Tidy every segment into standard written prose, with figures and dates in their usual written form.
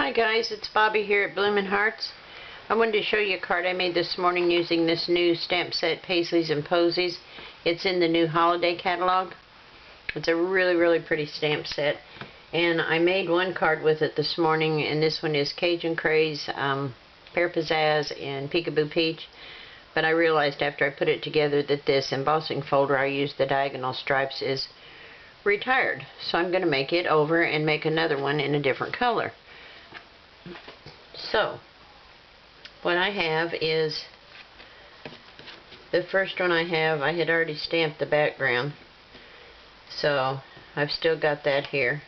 Hi guys, it's Bobby here at Bloomin' Hearts. I wanted to show you a card I made this morning using this new stamp set, Paisleys Posies. It's in the new holiday catalog. It's a really pretty stamp set. And I made one card with it this morning, and this one is Cajun Craze, Pear Pizzazz, and Peekaboo Peach. But I realized after I put it together that this embossing folder I used, the diagonal stripes, is retired. So I'm going to make it over and make another one in a different color. So, what I have is, the first one I had already stamped the background, so I've still got that here,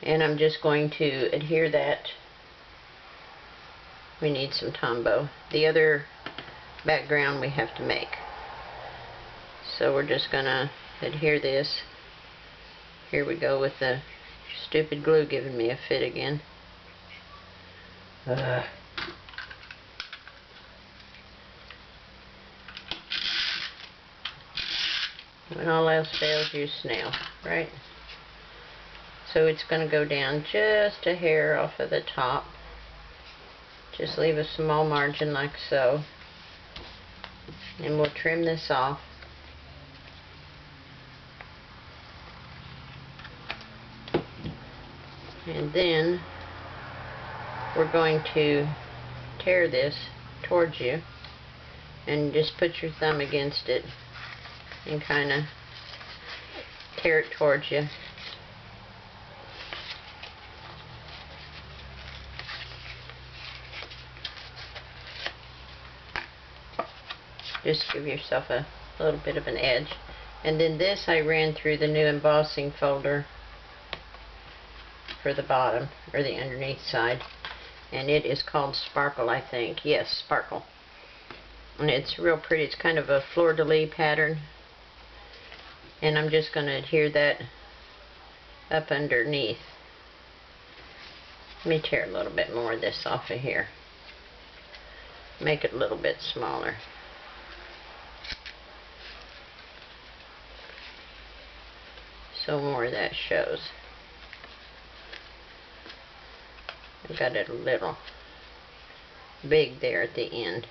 and I'm just going to adhere that. We need some Tombow. The other background we have to make, so we're just gonna adhere this. Here we go with the stupid glue giving me a fit again. When all else fails, use snail, right? So it's going to go down just a hair off of the top. Just leave a small margin like so. And we'll trim this off. And then we're going to tear this towards you, and just put your thumb against it and kind of tear it towards you. Just give yourself a little bit of an edge. And then this I ran through the new embossing folder for the bottom, or the underneath side, and it is called Sparkle, I think. Yes, Sparkle. And it's real pretty. It's kind of a fleur-de-lis pattern, and I'm just going to adhere that up underneath. Let me tear a little bit more of this off of here, make it a little bit smaller. So more of that shows. I got it a little big there at the end.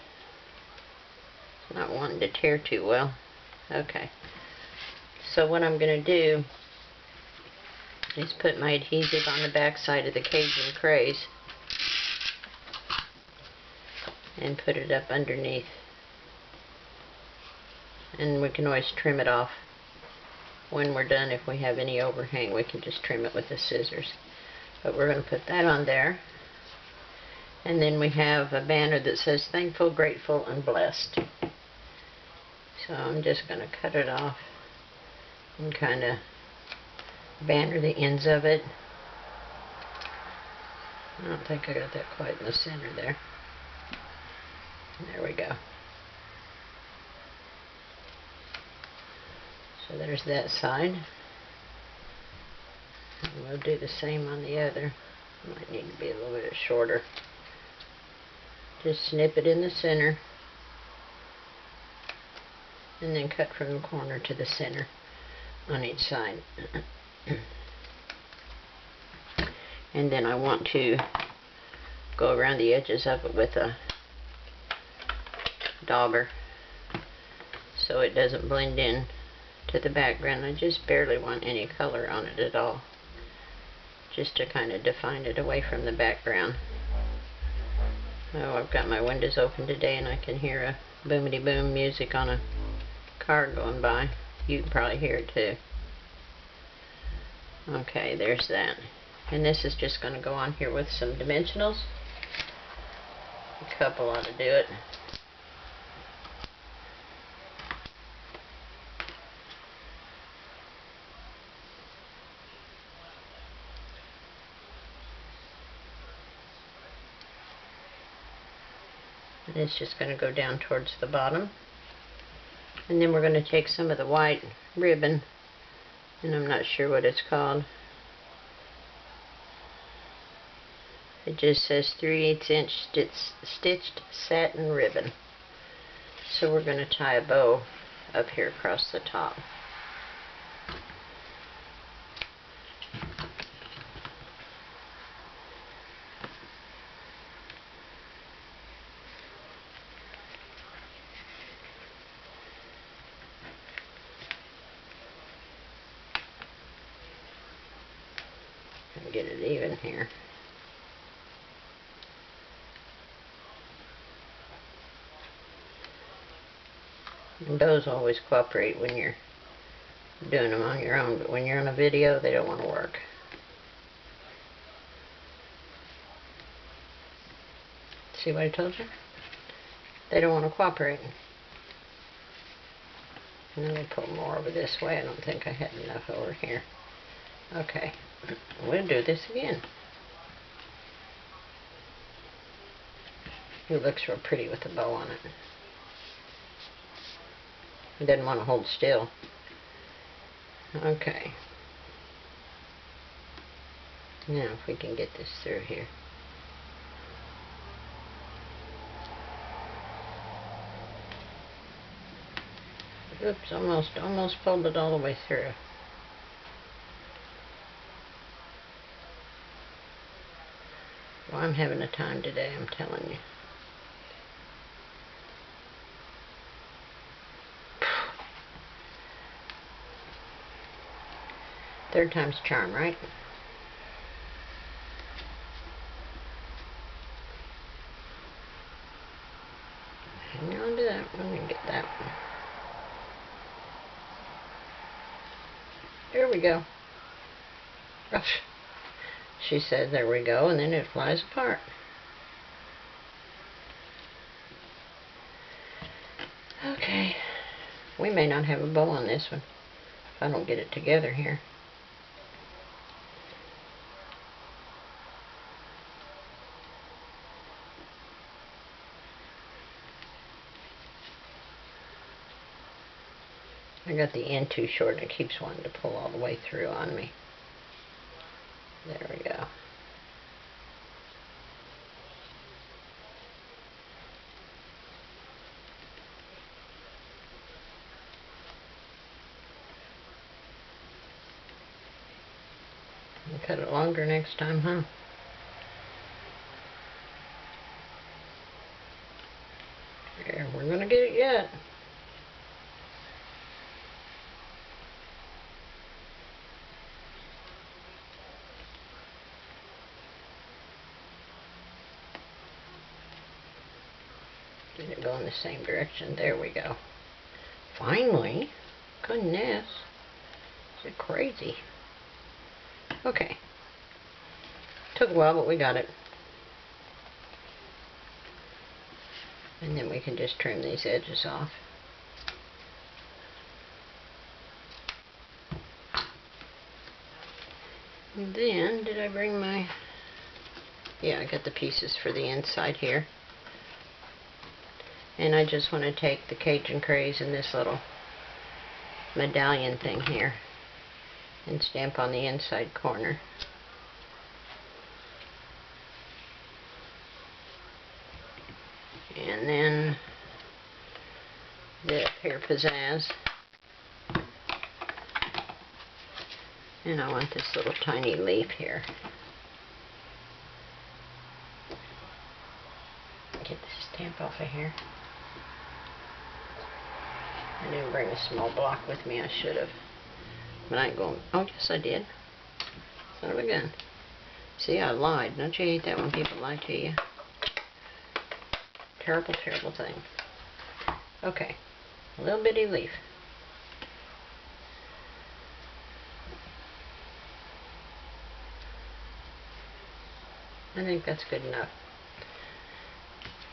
Not wanting to tear too well. Okay. So what I'm going to do is put my adhesive on the back side of the Cajun Craze and put it up underneath. And we can always trim it off when we're done. If we have any overhang, we can just trim it with the scissors. But we're going to put that on there. And then we have a banner that says Thankful, Grateful, and Blessed. So I'm just going to cut it off and kind of banner the ends of it. I don't think I got that quite in the center there. There we go. So there's that side. And we'll do the same on the other. Might need to be a little bit shorter. Just snip it in the center, and then cut from the corner to the center on each side. And then I want to go around the edges of it with a dauber so it doesn't blend in to the background. I just barely want any color on it at all, just to kind of define it away from the background. Oh, I've got my windows open today, and I can hear a boomity boom music on a car going by. You can probably hear it too. Okay, there's that. And this is just going to go on here with some dimensionals. A couple ought to do it. And it's just going to go down towards the bottom. And then we're going to take some of the white ribbon, and I'm not sure what it's called. It just says 3/8 inch stitched satin ribbon. So we're going to tie a bow up here across the top. and get it even here. And those always cooperate when you're doing them on your own, but when you're on a video, they don't want to work. See what I told you? They don't want to cooperate. And then we'll put more over this way. I don't think I had enough over here. Okay, we'll do this again. It looks real pretty with a bow on it. It doesn't want to hold still. Okay. Now if we can get this through here. Oops, almost pulled it all the way through. Well, I'm having a time today, I'm telling you. Third time's a charm, right? Hang on to that one and get that one. There we go. Oh, she said there we go, and then it flies apart. Okay. We may not have a bow on this one if I don't get it together here. I got the end too short and it keeps wanting to pull all the way through on me. There we go. I'll cut it longer next time, huh? There, we're gonna get it yet. Get it going the same direction. There we go. Finally. Goodness. Is it crazy? Okay. Took a while, but we got it. And then we can just trim these edges off. And then, did I bring my... Yeah, I got the pieces for the inside here. And I just want to take the Cajun Craze in this little medallion thing here and stamp on the inside corner. And then the Pear Pizzazz. And I want this little tiny leaf here. Get this stamp off of here. I didn't bring a small block with me. I should have. But I ain't going. Oh, yes, I did. Son of a gun. See, I lied. Don't you hate that when people lie to you? Terrible, terrible thing. Okay. A little bitty leaf. I think that's good enough.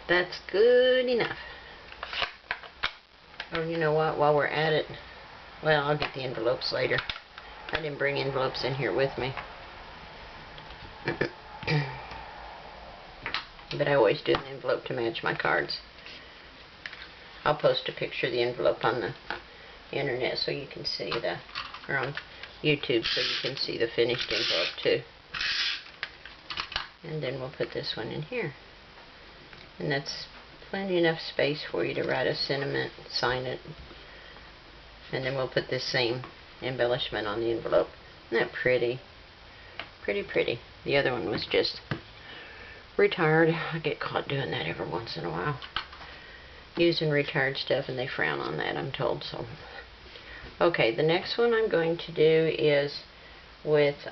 That's good enough. Oh, you know what? While we're at it, well, I'll get the envelopes later. I didn't bring envelopes in here with me. But I always do the envelope to match my cards. I'll post a picture of the envelope on the internet so you can see the, or on YouTube so you can see the finished envelope too. And then we'll put this one in here. And that's plenty enough space for you to write a sentiment, sign it. And then we'll put this same embellishment on the envelope. Isn't that pretty? Pretty, pretty. The other one was just retired. I get caught doing that every once in a while. Using retired stuff, and they frown on that, I'm told. So, okay, the next one I'm going to do is with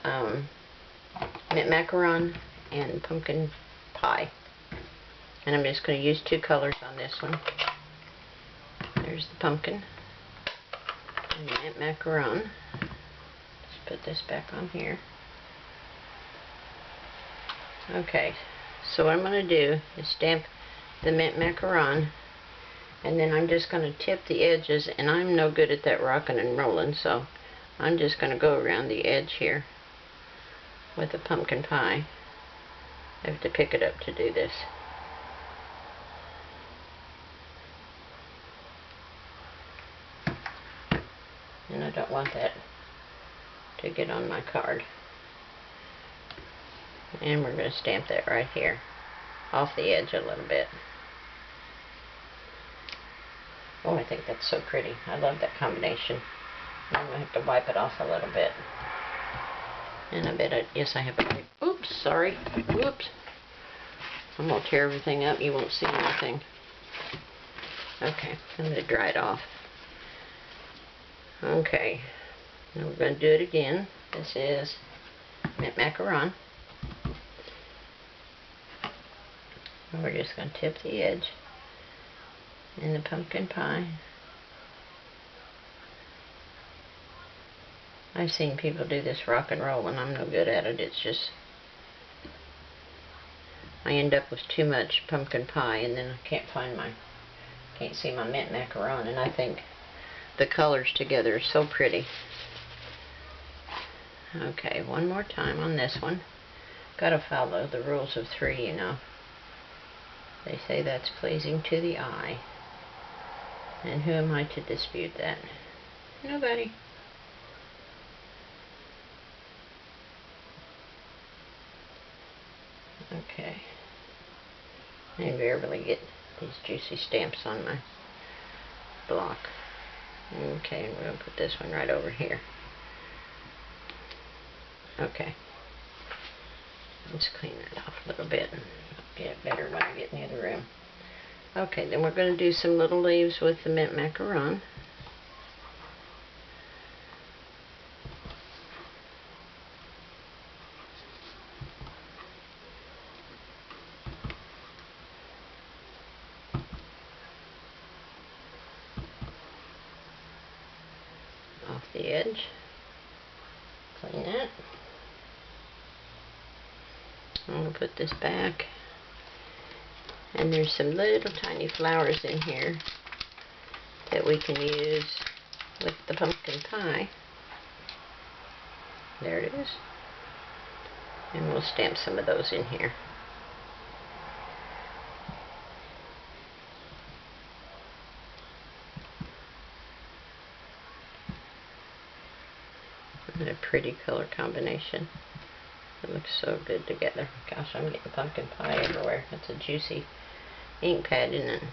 mint macaron and pumpkin pie. And I'm just going to use 2 colors on this one. There's the pumpkin and the mint macaron. Let's put this back on here. Okay, so what I'm going to do is stamp the mint macaron, and then I'm just going to tip the edges, and I'm no good at that rocking and rolling, so I'm just going to go around the edge here with the pumpkin pie. I have to pick it up to do this. And I don't want that to get on my card. And we're going to stamp that right here off the edge a little bit. Oh, I think that's so pretty. I love that combination. I'm going to have to wipe it off a little bit. And I bet yes, I have a... Oops, sorry. Whoops. I'm going to tear everything up. You won't see anything. Okay, I'm going to dry it off. Okay, now we're going to do it again. This is mint macaron. We're just going to tip the edge in the pumpkin pie. I've seen people do this rock and roll, and I'm no good at it. It's just, I end up with too much pumpkin pie, and then I can't see my mint macaron, and I think the colors together are so pretty. Okay, one more time on this one. Gotta follow the rules of 3, you know. They say that's pleasing to the eye. And who am I to dispute that? Nobody. Okay. I invariably get these juicy stamps on my block. Okay, and we're going to put this one right over here. Okay. Let's clean that off a little bit and get it better when I get in the other room. Okay, then we're going to do some little leaves with the mint macaron. Off the edge. Clean that. I'm going to put this back. And there's some little tiny flowers in here that we can use with the pumpkin pie. There it is. And we'll stamp some of those in here. And a pretty color combination. It looks so good together. Gosh, I'm getting pumpkin pie everywhere. That's a juicy ink pad, isn't it?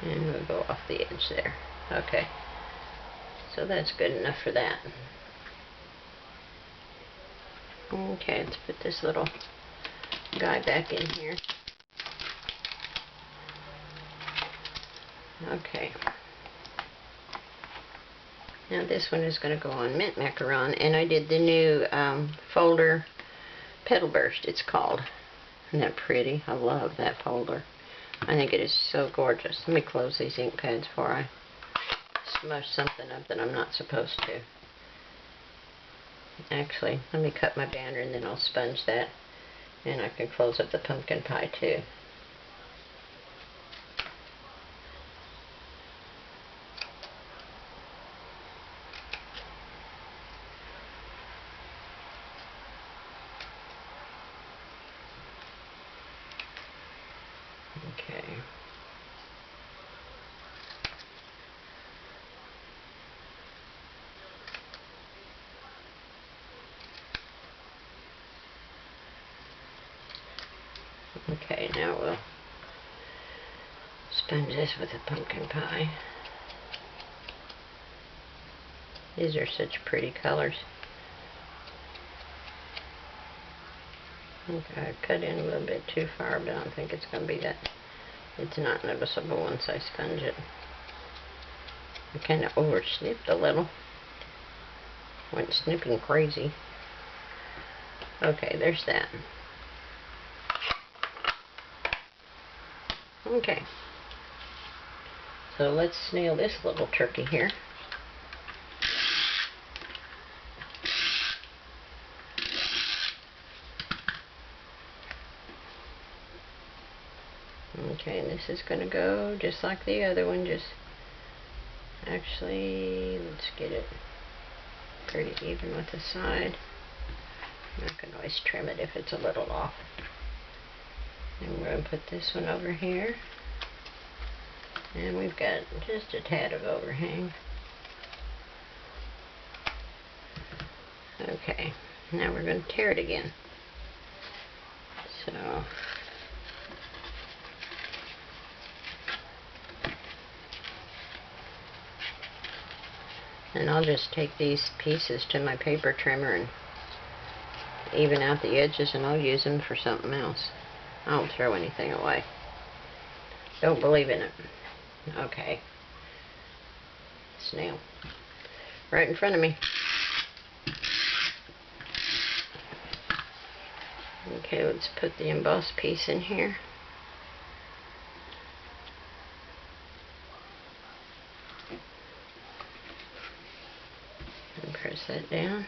And we'll go off the edge there. Okay. So that's good enough for that. Okay, let's put this little guy back in here. Okay. Now this one is going to go on mint macaron, and I did the new folder Petal Burst, it's called. Isn't that pretty? I love that folder. I think it is so gorgeous. Let me close these ink pads before I smush something up that I'm not supposed to. Actually, let me cut my banner and then I'll sponge that, and I can close up the pumpkin pie too. Okay. Okay, now we'll sponge this with a pumpkin pie. These are such pretty colors. Okay, I cut in a little bit too far, but I don't think it's going to be that. It's not noticeable once I sponge it. I kind of oversnipped a little. Went snipping crazy. Okay, there's that. Okay. So let's snail this little turkey here. Okay, and this is going to go just like the other one, just actually, let's get it pretty even with the side. I can always trim it if it's a little off. And we're going to put this one over here. And we've got just a tad of overhang. Okay, now we're going to tear it again. So, and I'll just take these pieces to my paper trimmer and even out the edges, and I'll use them for something else. I don't throw anything away. Don't believe in it. Okay. Snail. Right in front of me. Okay, let's put the embossed piece in here. And press that down.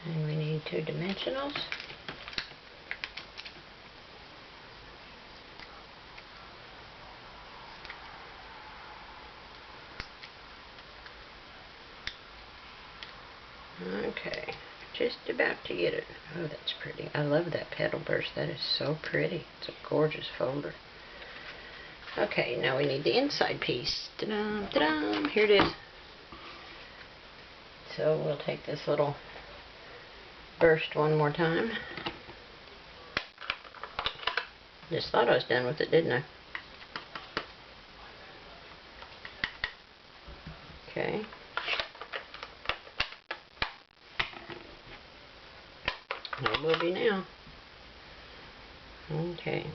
And we need 2 dimensionals. Okay, just about to get it. Oh, that's pretty. I love that petal burst. That is so pretty. It's a gorgeous folder. Okay, now we need the inside piece. Ta-da, ta-da, here it is. So we'll take this little burst one more time. Just thought I was done with it, didn't I? Okay. It will be now. Okay.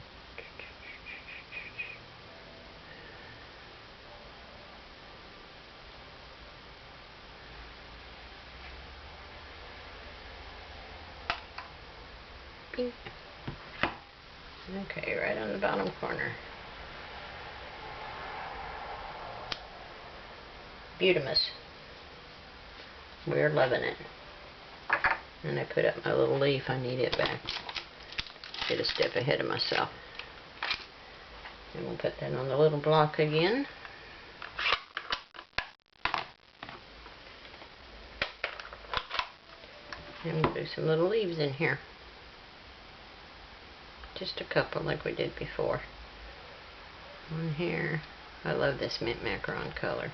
Bing. Okay, right on the bottom corner. Beautimus. We're loving it. And I put up my little leaf. I need it back. Get a step ahead of myself. And we'll put that on the little block again. And we'll do some little leaves in here. Just a couple like we did before. One here. I love this mint macaron color.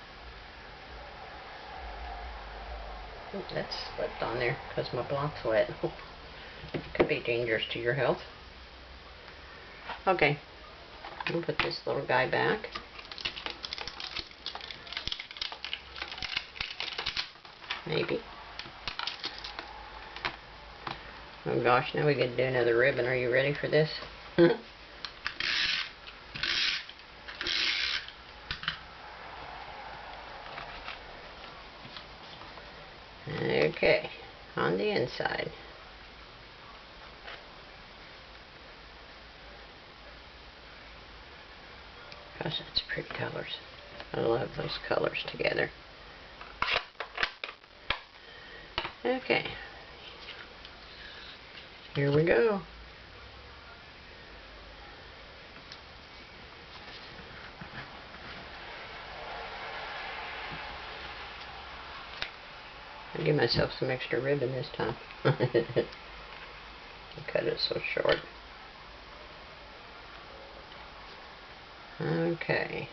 Ooh, that slipped on there because my block's wet. Could be dangerous to your health. Okay, we'll put this little guy back. Maybe. Oh gosh, now we get to do another ribbon. Are you ready for this? Okay, on the inside. Gosh, that's pretty colors. I love those colors together. Okay. Here we go. I'll give myself some extra ribbon this time. Cut it so short. Okay.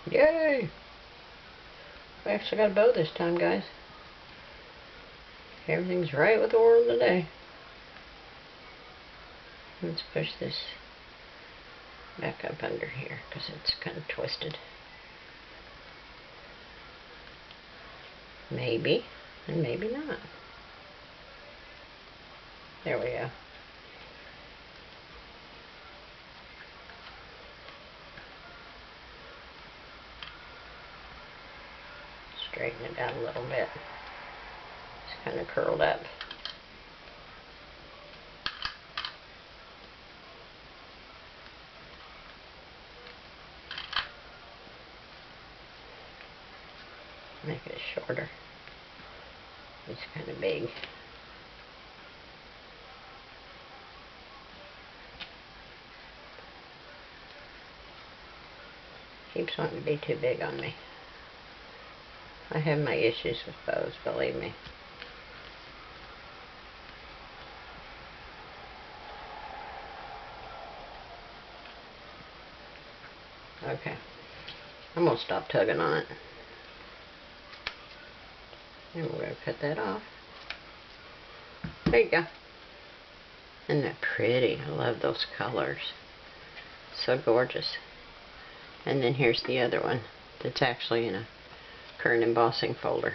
Yay! I actually got a bow this time, guys. Everything's right with the world today. Let's push this back up under here because it's kind of twisted. Maybe, and maybe not. There we go. Straighten it out a little bit. It's kind of curled up. Make it shorter. It's kind of big. Keeps wanting to be too big on me. I have my issues with bows, believe me. Okay. I'm going to stop tugging on it. And we're going to cut that off. There you go. Isn't that pretty? I love those colors. So gorgeous. And then here's the other one that's actually in a current embossing folder.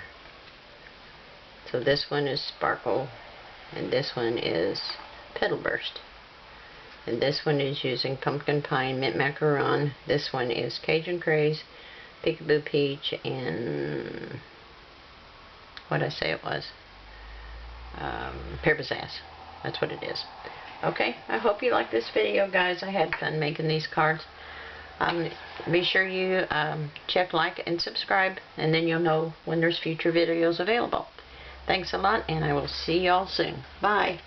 So this one is Sparkle, and this one is Petal Burst. And this one is using Pumpkin Pine Mint Macaron. This one is Cajun Craze, Peekaboo Peach, and what did I say it was? Pear Pizzazz. That's what it is. Okay, I hope you like this video, guys. I had fun making these cards. Be sure you check, like, and subscribe, and then you'll know when there's future videos available. Thanks a lot, and I will see y'all soon. Bye.